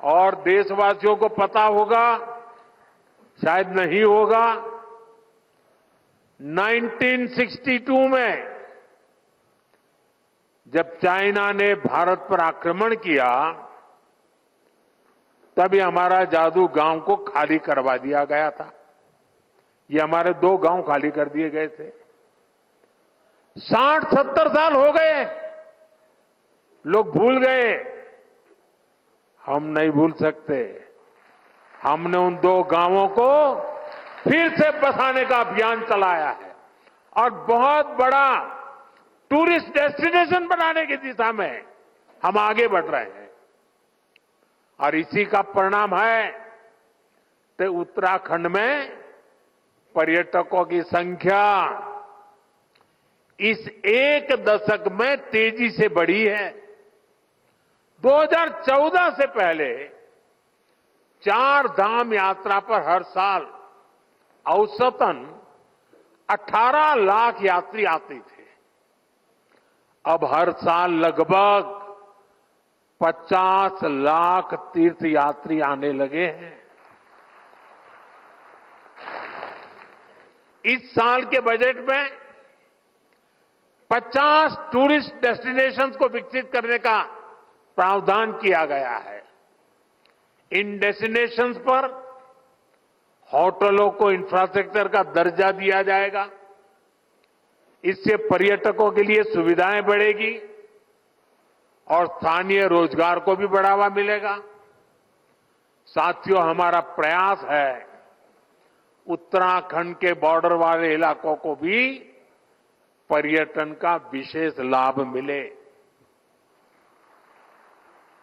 और देशवासियों को पता होगा, शायद नहीं होगा, 1962 में जब चाइना ने भारत पर आक्रमण किया, तभी हमारा जादू गांव को खाली करवा दिया गया था। ये हमारे 2 गांव खाली कर दिए गए थे। 60-70 साल हो गए, लोग भूल गए। हम नहीं भूल सकते। हमने उन 2 गांवों को फिर से बसाने का अभियान चलाया है और बहुत बड़ा टूरिस्ट डेस्टिनेशन बनाने की दिशा में हम आगे बढ़ रहे हैं। और इसी का परिणाम है कि उत्तराखंड में पर्यटकों की संख्या इस 1 दशक में तेजी से बढ़ी है। 2014 से पहले 4 धाम यात्रा पर हर साल औसतन 18 लाख यात्री आते थे। अब हर साल लगभग 50 लाख तीर्थ यात्री आने लगे हैं। इस साल के बजट में 50 टूरिस्ट डेस्टिनेशंस को विकसित करने का प्रावधान किया गया है। इन डेस्टिनेशंस पर होटलों को इंफ्रास्ट्रक्चर का दर्जा दिया जाएगा। इससे पर्यटकों के लिए सुविधाएं बढ़ेगी और स्थानीय रोजगार को भी बढ़ावा मिलेगा। साथियों, हमारा प्रयास है उत्तराखंड के बॉर्डर वाले इलाकों को भी पर्यटन का विशेष लाभ मिले।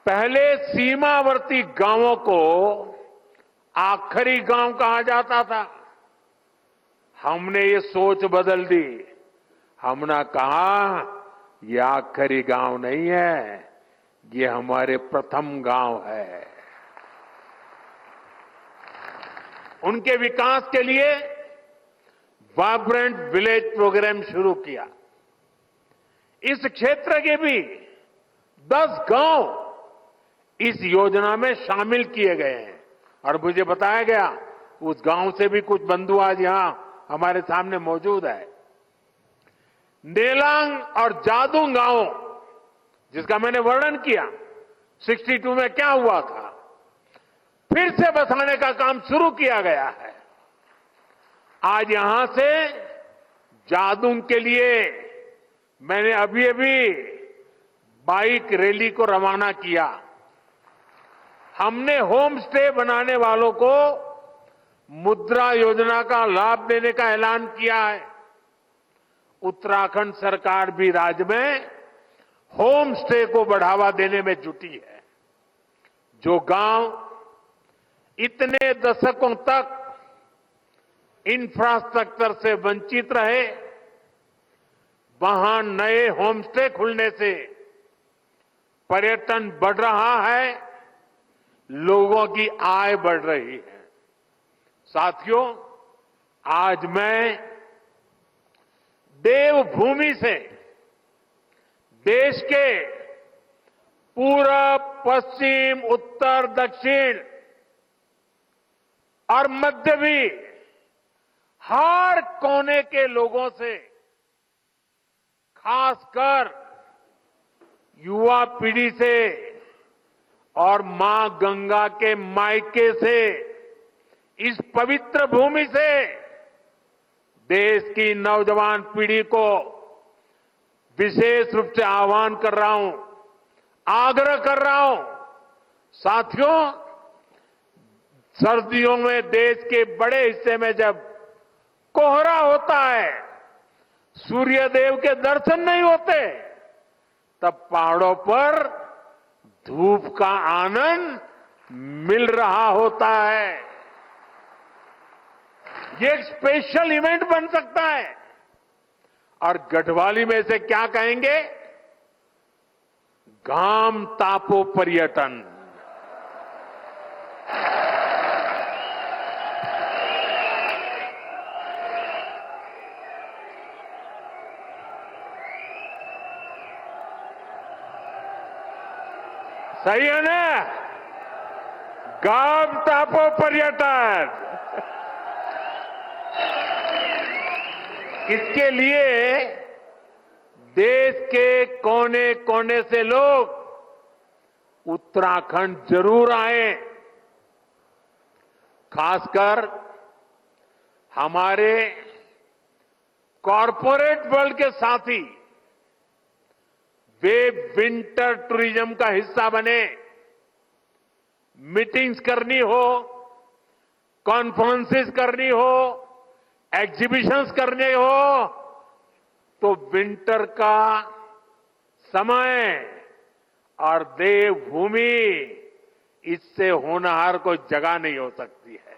पहले सीमावर्ती गांवों को आखिरी गांव कहा जाता था। हमने ये सोच बदल दी। हमने कहा ये आखिरी गांव नहीं है, ये हमारे प्रथम गांव है। उनके विकास के लिए वाइब्रेंट विलेज प्रोग्राम शुरू किया। इस क्षेत्र के भी 10 गांव इस योजना में शामिल किए गए हैं और मुझे बताया गया उस गांव से भी कुछ बंधु आज यहां हमारे सामने मौजूद है। नेलांग और जादू गांव, जिसका मैंने वर्णन किया 62 में क्या हुआ था, फिर से बसाने का काम शुरू किया गया है। आज यहां से जादूंग के लिए मैंने अभी अभी बाइक रैली को रवाना किया। हमने होम स्टे बनाने वालों को मुद्रा योजना का लाभ देने का ऐलान किया है। उत्तराखंड सरकार भी राज्य में होम स्टे को बढ़ावा देने में जुटी है। जो गांव इतने दशकों तक इंफ्रास्ट्रक्चर से वंचित रहे, वहां नए होम स्टे खुलने से पर्यटन बढ़ रहा है, लोगों की आय बढ़ रही है। साथियों, आज मैं देवभूमि से देश के पूरब, पश्चिम, उत्तर, दक्षिण और मध्य भी हर कोने के लोगों से, खासकर युवा पीढ़ी से और मां गंगा के मायके से, इस पवित्र भूमि से देश की नौजवान पीढ़ी को विशेष रूप से आह्वान कर रहा हूं, आग्रह कर रहा हूं। साथियों, सर्दियों में देश के बड़े हिस्से में जब कोहरा होता है, सूर्यदेव के दर्शन नहीं होते, तब पहाड़ों पर धूप का आनंद मिल रहा होता है। ये एक स्पेशल इवेंट बन सकता है। और गढ़वाली में से क्या कहेंगे? घाम तापो पर्यटन। सही है ना? गाम टापो पर्यटन। इसके लिए देश के कोने कोने से लोग उत्तराखंड जरूर आए। खासकर हमारे कॉरपोरेट वर्ल्ड के साथी वे विंटर टूरिज्म का हिस्सा बने। मीटिंग्स करनी हो, कॉन्फ्रेंसेस करनी हो, एग्जीबिशंस करने हो, तो विंटर का समय और देवभूमि, इससे होनहार कोई जगह नहीं हो सकती है।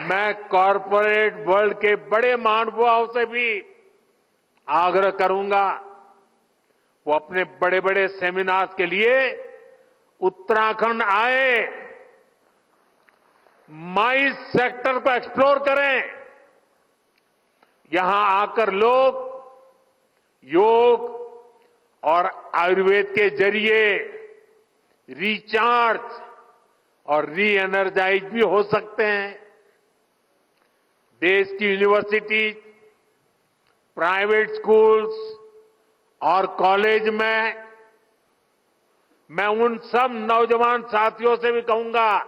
मैं कॉरपोरेट वर्ल्ड के बड़े महानुभावों से भी आग्रह करूंगा, वो अपने बड़े बड़े सेमिनार्स के लिए उत्तराखंड आए, माइस सेक्टर को एक्सप्लोर करें। यहां आकर लोग योग और आयुर्वेद के जरिए रिचार्ज और री एनर्जाइज भी हो सकते हैं। देश की यूनिवर्सिटी, प्राइवेट स्कूल्स और कॉलेज में मैं उन सब नौजवान साथियों से भी कहूंगा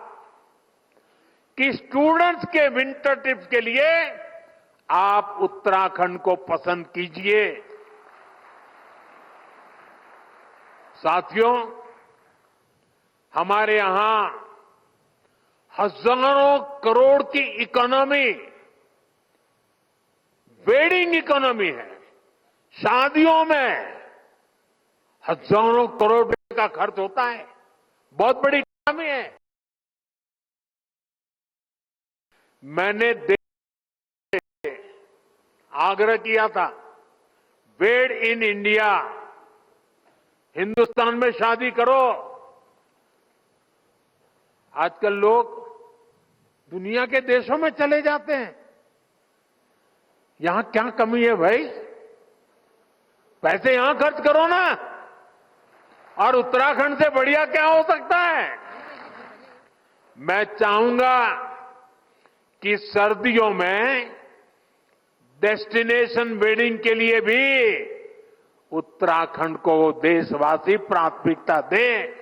कि स्टूडेंट्स के विंटर ट्रिप के लिए आप उत्तराखंड को पसंद कीजिए। साथियों, हमारे यहां हजारों करोड़ की इकोनॉमी, वेडिंग इकोनॉमी है। शादियों में हजारों करोड़ रुपए का खर्च होता है, बहुत बड़ी इकोनॉमी है। मैंने आग्रह किया था, वेड इन इंडिया, हिंदुस्तान में शादी करो। आजकल लोग दुनिया के देशों में चले जाते हैं। यहां क्या कमी है भाई? पैसे यहां खर्च करो ना। और उत्तराखंड से बढ़िया क्या हो सकता है? मैं चाहूंगा कि सर्दियों में डेस्टिनेशन वेडिंग के लिए भी उत्तराखंड को देशवासी प्राथमिकता दें।